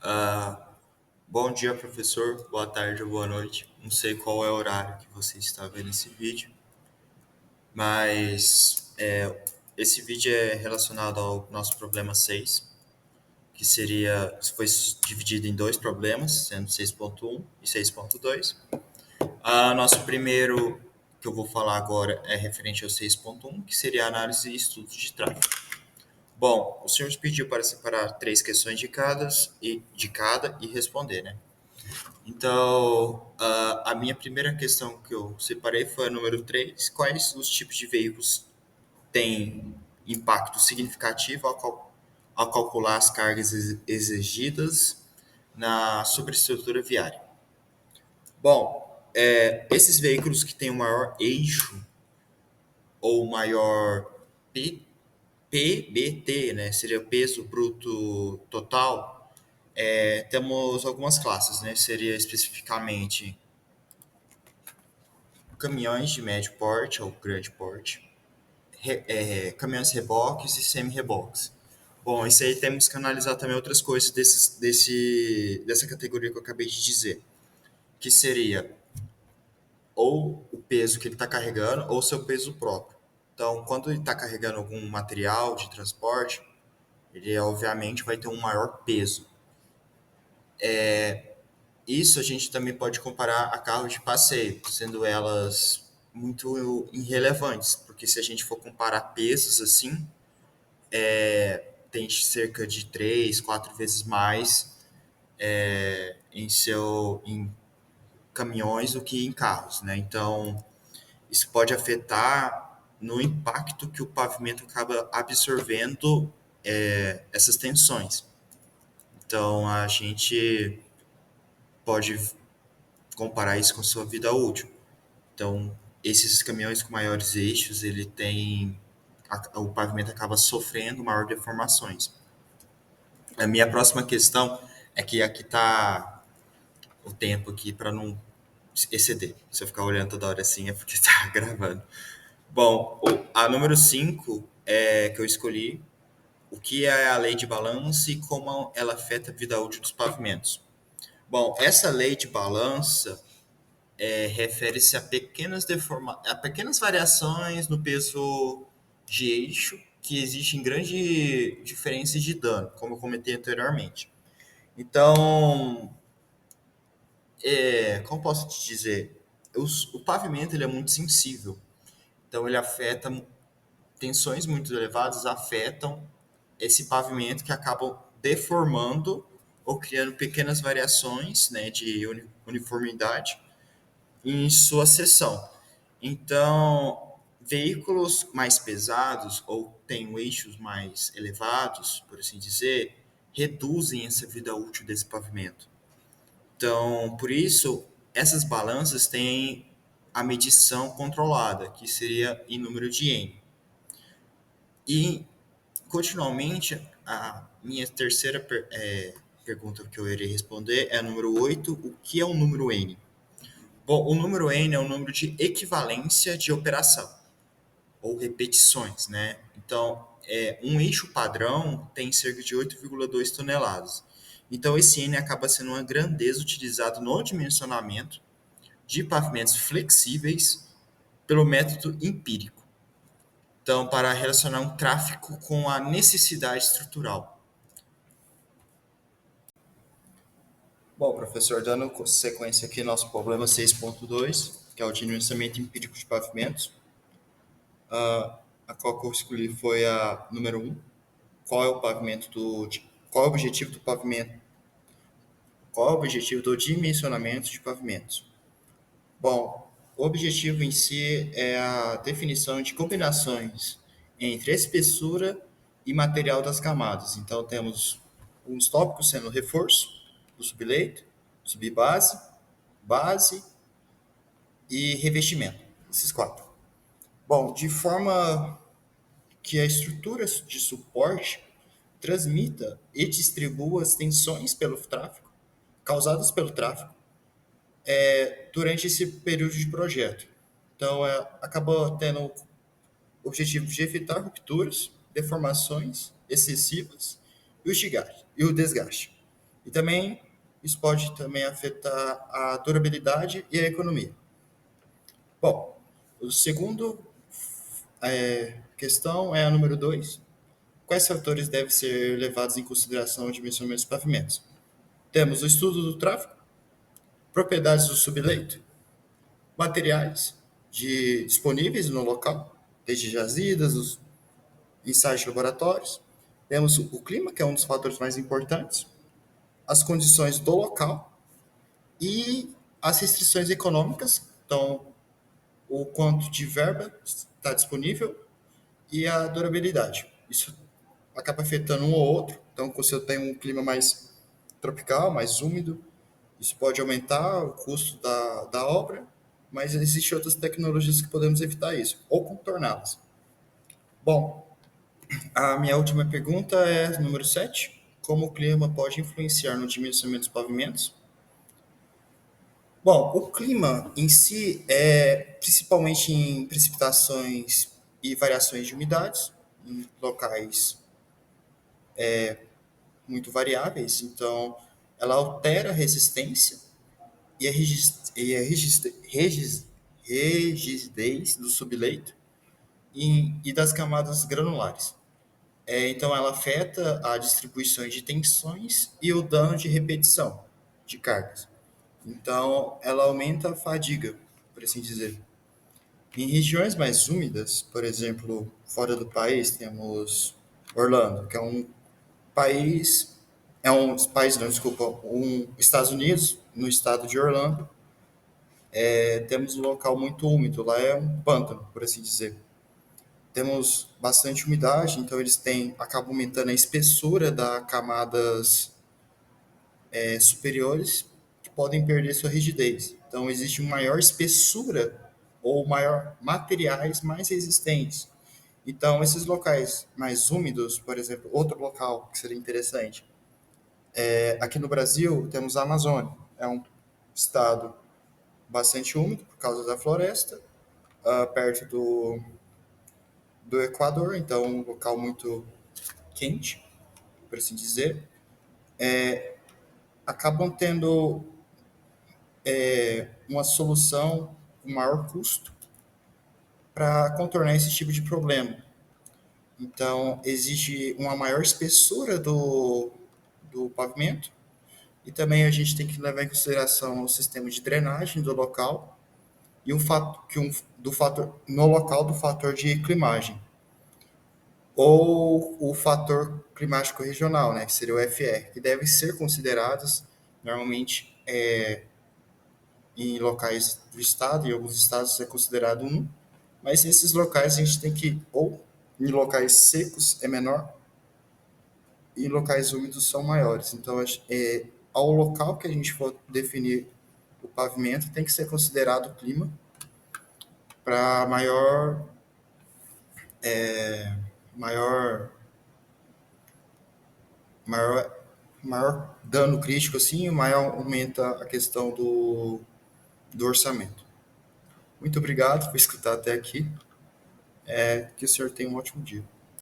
Ah, bom dia, professor. Boa tarde ou boa noite. Não sei qual é o horário que você está vendo esse vídeo, mas esse vídeo é relacionado ao nosso problema 6, que foi dividido em dois problemas, sendo 6.1 e 6.2. Nosso primeiro, que eu vou falar agora, é referente ao 6.1, que seria a análise e estudo de tráfego. Bom, o senhor nos pediu para separar três questões de cada e responder, né? Então, a minha primeira questão que eu separei foi a número 3. Quais os tipos de veículos têm impacto significativo ao calcular as cargas exigidas na superestrutura viária? Bom, esses veículos que têm o maior eixo ou maior P, PBT, né, seria o peso bruto total, temos algumas classes, né? Seria especificamente caminhões de médio porte ou grande porte, caminhões reboques e semi-reboques. Bom, isso aí temos que analisar também outras coisas dessa categoria que eu acabei de dizer, que seria ou o peso que ele está carregando ou seu peso próprio. Então, quando ele está carregando algum material de transporte, ele obviamente vai ter um maior peso. Isso a gente também pode comparar a carros de passeio, sendo elas muito irrelevantes, porque se a gente for comparar pesos assim, tem cerca de 3, 4 vezes mais em caminhões do que em carros, né? Então, isso pode afetar no impacto que o pavimento acaba absorvendo essas tensões. Então, a gente pode comparar isso com sua vida útil. Então, esses caminhões com maiores eixos, o pavimento acaba sofrendo maior deformações. A minha próxima questão é que aqui está o tempo aqui para não exceder. Se eu ficar olhando toda hora assim é porque está gravando. Bom, a número 5 que eu escolhi, o que é a lei de balança e como ela afeta a vida útil dos pavimentos. Bom, essa lei de balança refere-se a pequenas variações no peso de eixo que existem grandes diferenças de dano, como eu comentei anteriormente. Então, como posso te dizer? O pavimento ele é muito sensível, então ele afeta, tensões muito elevadas afetam esse pavimento que acabam deformando ou criando pequenas variações, né, de uniformidade em sua seção. Então, veículos mais pesados ou têm eixos mais elevados, por assim dizer, reduzem essa vida útil desse pavimento. Então, por isso, essas balanças têm a medição controlada, que seria em número de N. E, continuamente, a minha terceira pergunta que eu irei responder é a número 8. O que é um número N? Bom, o número N é o número de equivalência de operação, ou repetições, né? Então, um eixo padrão tem cerca de 8,2 toneladas. Então, esse N acaba sendo uma grandeza utilizada no dimensionamento de pavimentos flexíveis pelo método empírico. Então, para relacionar um tráfego com a necessidade estrutural. Bom, professor, dando sequência aqui, nosso problema 6.2, que é o dimensionamento empírico de pavimentos. A qual que eu escolhi foi a número 1. Qual é o pavimento qual é o objetivo do pavimento? Qual é o objetivo do dimensionamento de pavimentos? Bom, o objetivo em si é a definição de combinações entre espessura e material das camadas. Então, temos uns tópicos sendo reforço do subleito, subbase, base e revestimento. Esses quatro. Bom, de forma que a estrutura de suporte transmita e distribua as tensões pelo tráfego, causadas pelo tráfego, durante esse período de projeto. Então, acabou tendo o objetivo de evitar rupturas, deformações excessivas e o desgaste. E também isso pode também afetar a durabilidade e a economia. Bom, o segundo questão é a número 2. Quais fatores devem ser levados em consideração no dimensionamento dos pavimentos? Temos o estudo do tráfego, propriedades do subleito, materiais disponíveis no local, desde jazidas, os ensaios de laboratórios. Temos o clima, que é um dos fatores mais importantes, as condições do local e as restrições econômicas, então o quanto de verba está disponível e a durabilidade. Isso acaba afetando um ou outro. Então, se eu tenho um clima mais tropical, mais úmido, isso pode aumentar o custo da obra, mas existem outras tecnologias que podemos evitar isso, ou contorná-las. Bom, a minha última pergunta é número 7. Como o clima pode influenciar no dimensionamento dos pavimentos? Bom, o clima em si é principalmente em precipitações e variações de umidades, em locais muito variáveis, então ela altera a resistência rigidez do subleito e das camadas granulares. Então, ela afeta a distribuição de tensões e o dano de repetição de cargas. Então, ela aumenta a fadiga, por assim dizer. Em regiões mais úmidas, por exemplo, fora do país, temos Orlando, que não, desculpa, Estados Unidos, no estado de Orlando, temos um local muito úmido, lá é um pântano, por assim dizer. Temos bastante umidade, então acabam aumentando a espessura das camadas superiores, que podem perder sua rigidez. Então, existe uma maior espessura ou maior materiais mais resistentes. Então, esses locais mais úmidos, por exemplo, outro local que seria interessante, aqui no Brasil temos a Amazônia, é um estado bastante úmido por causa da floresta, perto do Equador, então um local muito quente, por assim dizer. Acabam tendo uma solução com maior custo para contornar esse tipo de problema. Então, existe uma maior espessura do pavimento e também a gente tem que levar em consideração o sistema de drenagem do local e do fator no local do fator de climagem ou o fator climático regional, né, que seria o FR, que devem ser considerados normalmente em locais do estado, em alguns estados é considerado um, mas nesses locais a gente tem que, ou em locais secos é menor, e em locais úmidos são maiores. Então, ao local que a gente for definir o pavimento, tem que ser considerado o clima para maior, maior, maior dano crítico, assim, maior aumenta a questão do orçamento. Muito obrigado por escutar até aqui. Que o senhor tenha um ótimo dia.